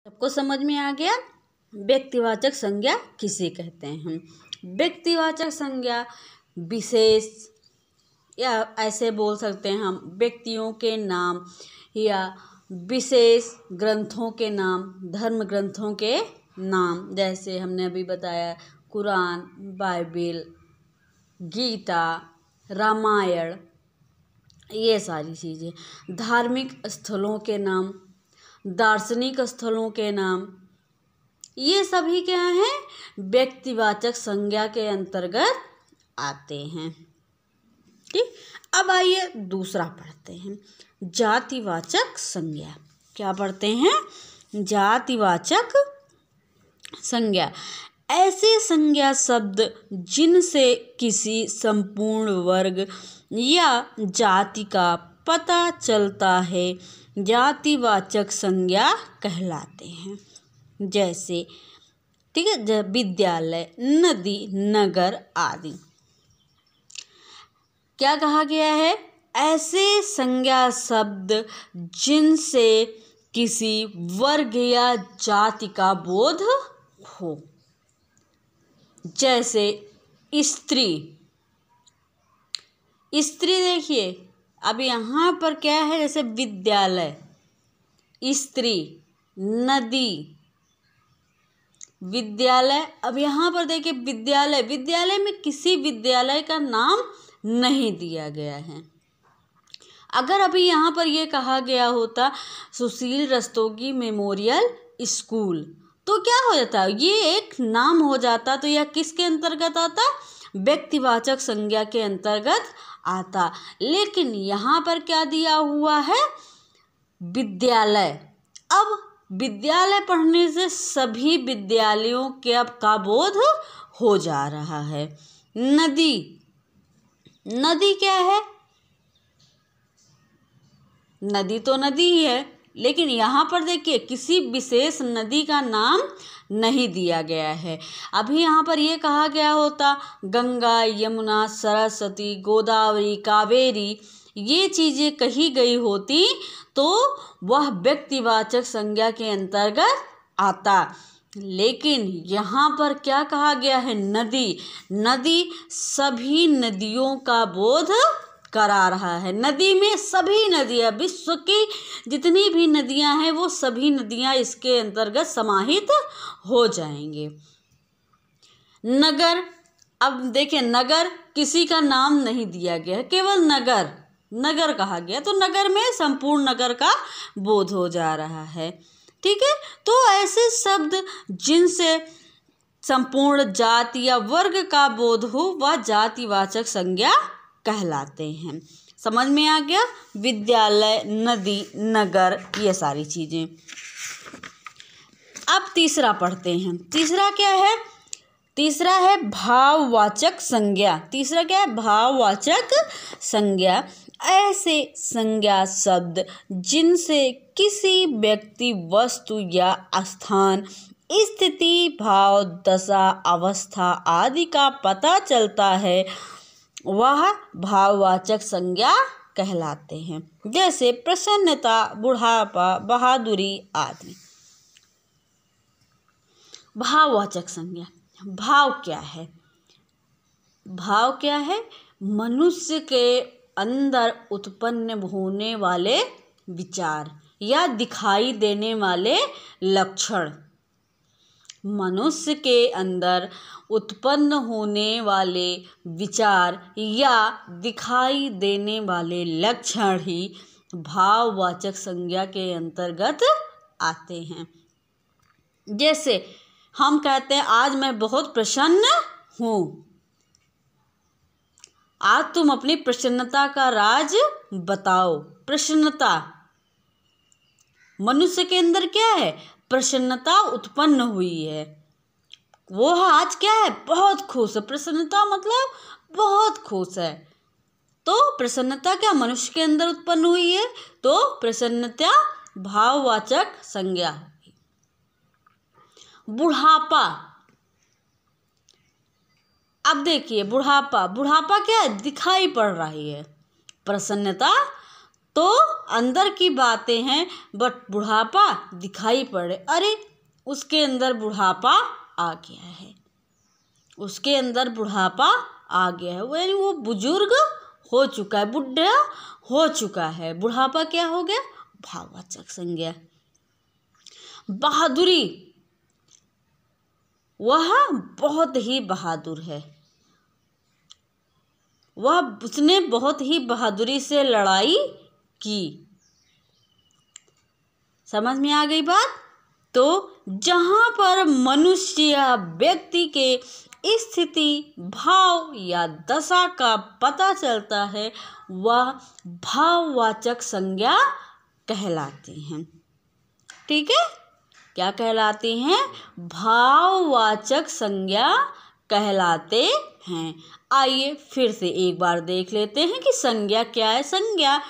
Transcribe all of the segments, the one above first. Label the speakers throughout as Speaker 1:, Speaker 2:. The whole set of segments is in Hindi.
Speaker 1: सबको समझ में आ गया। व्यक्तिवाचक संज्ञा किसे कहते हैं हम? व्यक्तिवाचक संज्ञा विशेष या ऐसे बोल सकते हैं हम व्यक्तियों के नाम या विशेष ग्रंथों के नाम, धर्म ग्रंथों के नाम, जैसे हमने अभी बताया कुरान, बाइबिल, गीता, रामायण, ये सारी चीज़ें। धार्मिक स्थलों के नाम, दार्शनिक स्थलों के नाम, ये सभी क्या हैं? व्यक्तिवाचक संज्ञा के अंतर्गत आते हैं। ठीक, अब आइए दूसरा पढ़ते हैं, जातिवाचक संज्ञा। क्या पढ़ते हैं? जातिवाचक संज्ञा ऐसे संज्ञा शब्द जिनसे किसी संपूर्ण वर्ग या जाति का पता चलता है, जातिवाचक संज्ञा कहलाते हैं। जैसे ठीक है, विद्यालय, नदी, नगर आदि। क्या कहा गया है? ऐसे संज्ञा शब्द जिनसे किसी वर्ग या जाति का बोध हो। जैसे स्त्री, स्त्री देखिए, अब यहाँ पर क्या है? जैसे विद्यालय, स्त्री, नदी, विद्यालय। अब यहाँ पर देखिए विद्यालय, विद्यालय में किसी विद्यालय का नाम नहीं दिया गया है। अगर अभी यहाँ पर ये कहा गया होता सुशील रस्तोगी मेमोरियल स्कूल, तो क्या हो जाता? ये एक नाम हो जाता, तो यह किसके अंतर्गत आता? व्यक्तिवाचक संज्ञा के अंतर्गत आता। लेकिन यहाँ पर क्या दिया हुआ है? विद्यालय। अब विद्यालय पढ़ने से सभी विद्यालयों के अब का बोध हो जा रहा है। नदी, नदी क्या है? नदी तो नदी ही है, लेकिन यहाँ पर देखिए किसी विशेष नदी का नाम नहीं दिया गया है। अभी यहाँ पर ये कहा गया होता गंगा, यमुना, सरस्वती, गोदावरी, कावेरी, ये चीज़ें कही गई होती तो वह व्यक्तिवाचक संज्ञा के अंतर्गत आता। लेकिन यहाँ पर क्या कहा गया है? नदी, नदी सभी नदियों का बोध करा रहा है। नदी में सभी नदियाँ, विश्व की जितनी भी नदियाँ हैं वो सभी नदियाँ इसके अंतर्गत समाहित हो जाएंगे। नगर, अब देखिए नगर किसी का नाम नहीं दिया गया है, केवल नगर, नगर कहा गया, तो नगर में संपूर्ण नगर का बोध हो जा रहा है। ठीक है, तो ऐसे शब्द जिनसे संपूर्ण जाति या वर्ग का बोध हो वह जातिवाचक संज्ञा कहलाते हैं। समझ में आ गया? विद्यालय, नदी, नगर, ये सारी चीजें। अब तीसरा पढ़ते हैं। तीसरा क्या है? तीसरा है भाववाचक संज्ञा। तीसरा क्या है? भाववाचक संज्ञा ऐसे संज्ञा शब्द जिनसे किसी व्यक्ति, वस्तु या स्थान, स्थिति, भाव, दशा, अवस्था आदि का पता चलता है, वह भाववाचक संज्ञा कहलाते हैं। जैसे प्रसन्नता, बुढ़ापा, बहादुरी आदि। भाववाचक संज्ञा, भाव क्या है? भाव क्या है? मनुष्य के अंदर उत्पन्न होने वाले विचार या दिखाई देने वाले लक्षण। मनुष्य के अंदर उत्पन्न होने वाले विचार या दिखाई देने वाले लक्षण ही भाववाचक संज्ञा के अंतर्गत आते हैं। जैसे हम कहते हैं आज मैं बहुत प्रसन्न हूँ। आज तुम अपनी प्रसन्नता का राज बताओ। प्रसन्नता, मनुष्य के अंदर क्या है? प्रसन्नता उत्पन्न हुई है। वो आज क्या है? बहुत खुश है। प्रसन्नता मतलब बहुत खुश है। तो प्रसन्नता क्या मनुष्य के अंदर उत्पन्न हुई है, तो प्रसन्नता भाववाचक संज्ञा। बुढ़ापा, अब देखिए बुढ़ापा, बुढ़ापा क्या है? दिखाई पड़ रही है। प्रसन्नता तो अंदर की बातें हैं, बट बुढ़ापा दिखाई पड़े, अरे उसके अंदर बुढ़ापा आ गया है, उसके अंदर बुढ़ापा आ गया है, यानी वो बुजुर्ग हो चुका है, बुढ़ा हो चुका है। बुढ़ापा क्या हो गया? भाववाचक संज्ञा। बहादुरी, वह बहुत ही बहादुर है, उसने बहुत ही बहादुरी से लड़ाई की। समझ में आ गई बात? तो जहाँ पर मनुष्य या व्यक्ति के स्थिति, भाव या दशा का पता चलता है, वह भाववाचक संज्ञा कहलाते हैं। ठीक है, क्या कहलाते हैं? भाववाचक संज्ञा कहलाते हैं। आइए फिर से एक बार देख लेते हैं कि संज्ञा क्या है। संज्ञा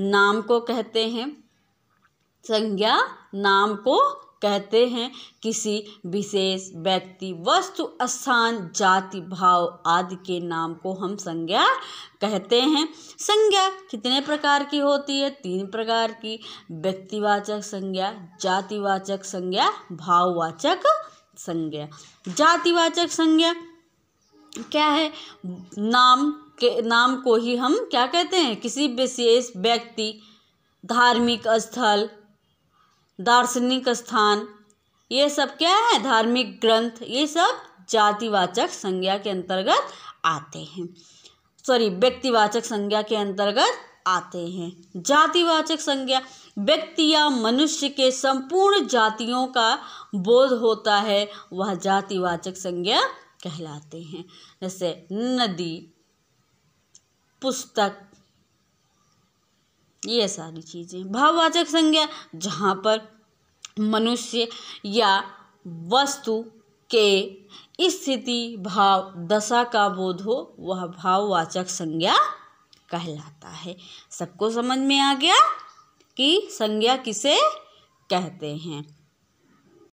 Speaker 1: नाम को कहते हैं, संज्ञा नाम को कहते हैं किसी विशेष व्यक्ति, वस्तु, स्थान, जाति, भाव आदि के नाम को हम संज्ञा कहते हैं। संज्ञा कितने प्रकार की होती है? 3 प्रकार की, व्यक्तिवाचक संज्ञा, जातिवाचक संज्ञा, भाववाचक संज्ञा। जातिवाचक संज्ञा क्या है? नाम को ही हम क्या कहते हैं? किसी विशेष व्यक्ति, धार्मिक स्थल, दार्शनिक स्थान, ये सब क्या है? धार्मिक ग्रंथ, ये सब जातिवाचक संज्ञा के अंतर्गत आते हैं, व्यक्तिवाचक संज्ञा के अंतर्गत आते हैं। जातिवाचक संज्ञा, व्यक्ति या मनुष्य के संपूर्ण जातियों का बोध होता है, वह जातिवाचक संज्ञा कहलाते हैं। जैसे नदी, पुस्तक, ये सारी चीजें। भाववाचक संज्ञा, जहाँ पर मनुष्य या वस्तु के स्थिति, भाव, दशा का बोध हो, वह भाववाचक संज्ञा कहलाता है। सबको समझ में आ गया कि संज्ञा किसे कहते हैं।